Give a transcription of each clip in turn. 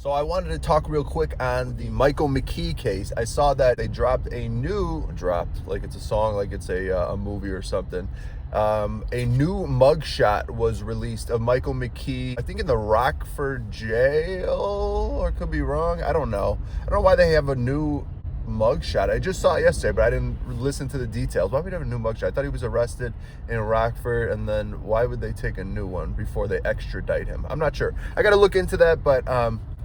So I wanted to talk real quick on the Michael McKee case. I saw that they dropped like it's a song, like it's a movie or something. A new mugshot was released of Michael McKee, I think in the Rockford jail, or could be wrong. I don't know why they have a new mugshot. I just saw it yesterday, but I didn't listen to the details. Why would they have a new mugshot? I thought he was arrested in Rockford, and then why would they take a new one before they extradite him? I'm not sure. I got to look into that, but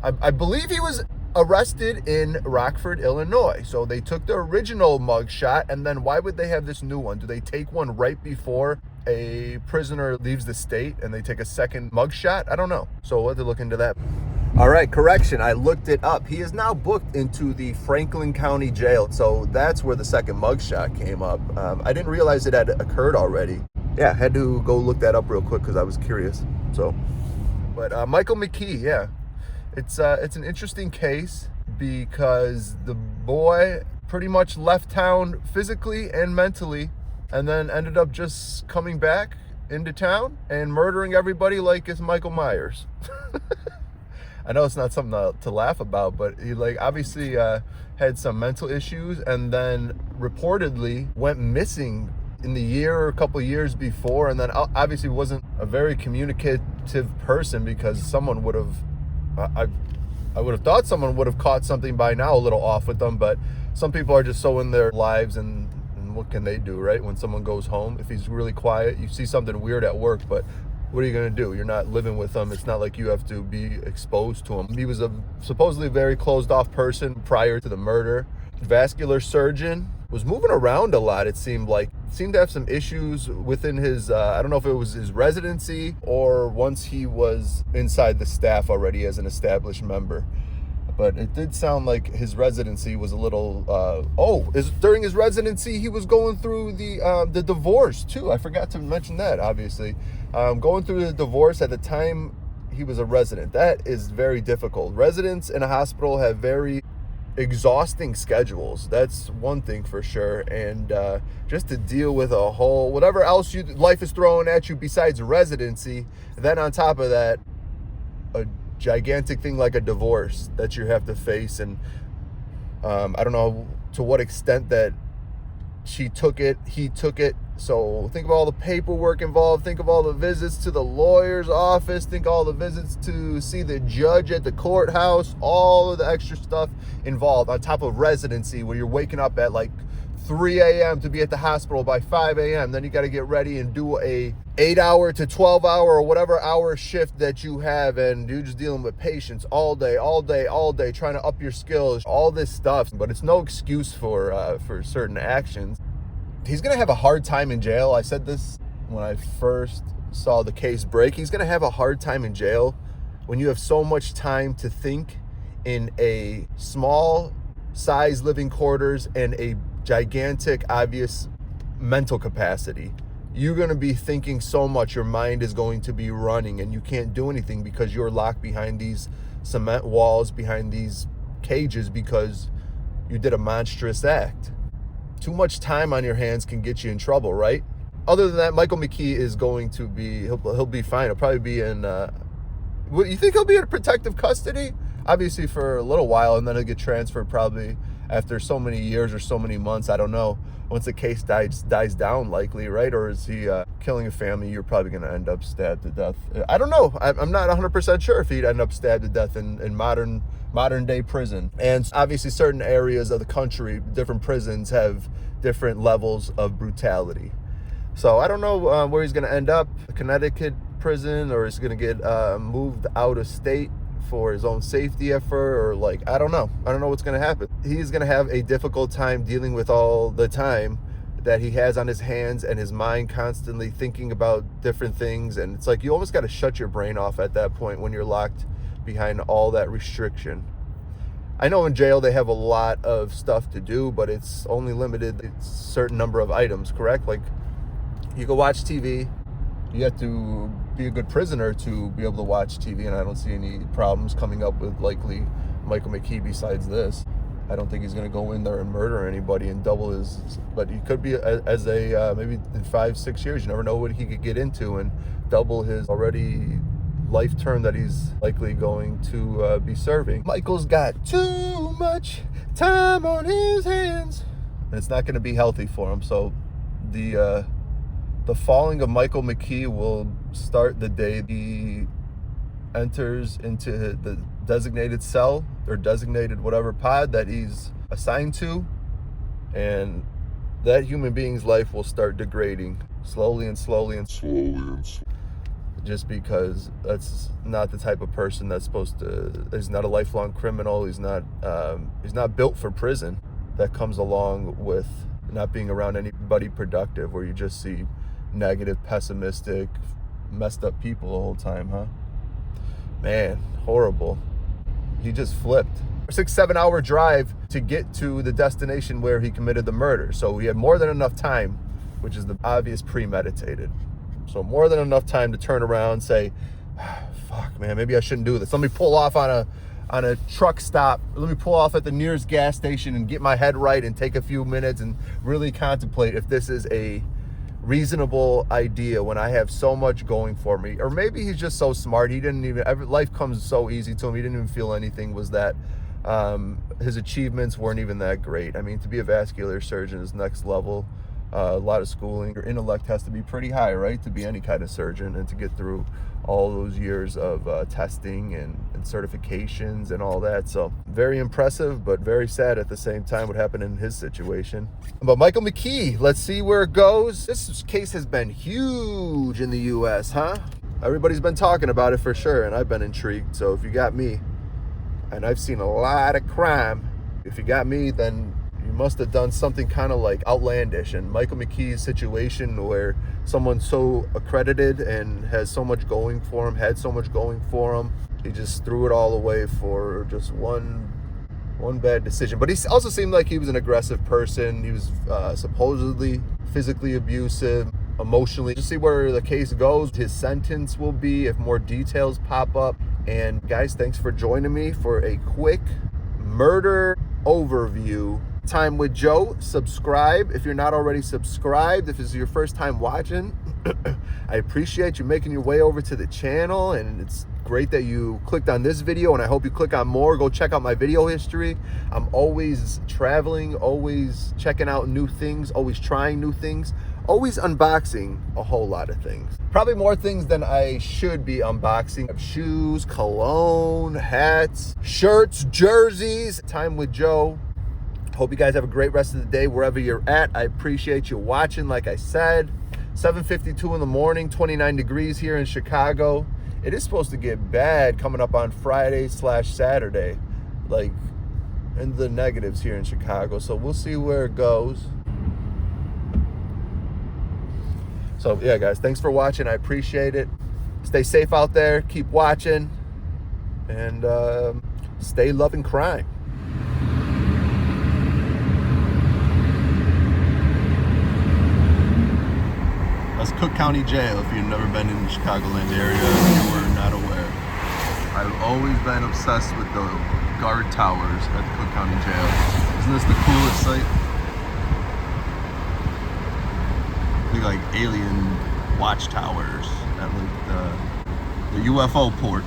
I believe he was arrested in Rockford, Illinois. So they took the original mugshot, and then why would they have this new one? Do they take one right before a prisoner leaves the state and they take a second mugshot? I don't know. So we'll have to look into that. All right, correction. I looked it up. He is now booked into the Franklin County Jail. So that's where the second mugshot came up. I didn't realize it had occurred already. Yeah, had to go look that up real quick because I was curious. So, but Michael McKee, yeah. It's an interesting case because the boy pretty much left town physically and mentally, and then ended up just coming back into town and murdering everybody like it's Michael Myers. I know it's not something to laugh about, but he obviously had some mental issues, and then reportedly went missing in the year or a couple years before, and then obviously wasn't a very communicative person because someone would have. I would have thought someone would have caught something by now a little off with them, but some people are just so in their lives, and what can they do, right? When someone goes home, if he's really quiet, you see something weird at work, but what are you going to do? You're not living with them. It's not like you have to be exposed to him. He was a supposedly very closed off person prior to the murder. Vascular surgeon, was moving around a lot, it seemed like. Seemed to have some issues within his, I don't know if it was his residency or once he was inside the staff already as an established member. But it did sound like his residency was a little, during his residency, he was going through the divorce too. I forgot to mention that, obviously. Going through the divorce at the time he was a resident. That is very difficult. Residents in a hospital have very exhausting schedules. That's one thing for sure. And just to deal with a whole whatever else life is throwing at you besides residency, then on top of that, a gigantic thing like a divorce that you have to face. And I don't know to what extent that he took it. So think of all the paperwork involved. Think of all the visits to the lawyer's office. Think all the visits to see the judge at the courthouse. All of the extra stuff involved on top of residency, where you're waking up at like 3 a.m. to be at the hospital by 5 a.m. Then you got to get ready and do a 8-hour to 12-hour or whatever hour shift that you have, and you're just dealing with patients all day, trying to up your skills, all this stuff. But it's no excuse for certain actions. He's going to have a hard time in jail. I said this when I first saw the case break. He's going to have a hard time in jail when you have so much time to think in a small size living quarters and a gigantic, obvious mental capacity. You're going to be thinking so much. Your mind is going to be running, and you can't do anything because you're locked behind these cement walls, behind these cages, because you did a monstrous act. Too much time on your hands can get you in trouble, right? Other than that, Michael McKee is going to be, he'll be fine. He'll probably be in, you think he'll be in protective custody? Obviously for a little while, and then he'll get transferred probably after so many years or so many months. I don't know. Once the case dies down, likely, right? Or is he killing a family? You're probably going to end up stabbed to death. I don't know. I'm not 100% sure if he'd end up stabbed to death in modern day prison. And obviously certain areas of the country, different prisons have different levels of brutality. So I don't know where he's going to end up, a Connecticut prison, or is he going to get moved out of state for his own safety effort, or I don't know what's going to happen. He's going to have a difficult time dealing with all the time that he has on his hands and his mind constantly thinking about different things. And it's like you almost got to shut your brain off at that point when you're locked behind all that restriction. I know in jail they have a lot of stuff to do, but it's only limited. It's a certain number of items, correct? Like you can watch TV. You have to be a good prisoner to be able to watch TV, and I don't see any problems coming up with likely Michael McKee besides this. I don't think he's going to go in there and murder anybody and double his, but he could be as a maybe in 5-6 years. You never know what he could get into and double his already life term that he's likely going to be serving. Michael's got too much time on his hands, and it's not going to be healthy for him. So the falling of Michael McKee will start the day he enters into the designated cell or designated whatever pod that he's assigned to, and that human being's life will start degrading slowly and slowly and slowly and slowly. Just because that's not the type of person that's supposed to. He's not a lifelong criminal. He's not built for prison. That comes along with not being around anybody productive, where you just see negative, pessimistic, messed up people the whole time, huh? Man, horrible. He just flipped. 6-7 hour drive to get to the destination where he committed the murder. So he had more than enough time, which is the obvious premeditated. So more than enough time to turn around and say, fuck, man, maybe I shouldn't do this. Let me pull off on a truck stop. Let me pull off at the nearest gas station and get my head right and take a few minutes and really contemplate if this is a reasonable idea when I have so much going for me. Or maybe he's just so smart. He didn't even, life comes so easy to him. He didn't even feel anything was that, his achievements weren't even that great. I mean, to be a vascular surgeon is next level. A lot of schooling. Your intellect has to be pretty high, right, to be any kind of surgeon, and to get through all those years of testing and certifications and all that. So very impressive, but very sad at the same time what happened in his situation. But Michael McKee, let's see where it goes. This case has been huge in the US, huh? Everybody's been talking about it for sure, and I've been intrigued. So if you got me, and I've seen a lot of crime, if you got me, then you must have done something kind of like outlandish. And Michael McKee's situation, where someone so accredited and has so much going for him, had so much going for him, he just threw it all away for just one bad decision. But he also seemed like he was an aggressive person. He was supposedly physically abusive, emotionally. Just see where the case goes, his sentence will be, if more details pop up. And guys, thanks for joining me for a quick murder overview. Time with Joe. Subscribe if you're not already subscribed. If this is your first time watching, I appreciate you making your way over to the channel, and it's great that you clicked on this video, and I hope you click on more. Go check out my video history. I'm always traveling, always checking out new things, always trying new things, always unboxing a whole lot of things. Probably more things than I should be unboxing. Shoes, cologne, hats, shirts, jerseys. Time with Joe. Hope you guys have a great rest of the day wherever you're at. I appreciate you watching. Like I said, 7:52 in the morning, 29 degrees here in Chicago. It is supposed to get bad coming up on Friday/Saturday, like in the negatives here in Chicago. So we'll see where it goes. So yeah, guys, thanks for watching. I appreciate it. Stay safe out there. Keep watching, and stay loving crime. That's Cook County Jail, if you've never been in the Chicagoland area, if you were not aware. I've always been obsessed with the guard towers at the Cook County Jail. Isn't this the coolest sight? Big like alien watchtowers at like the UFO port.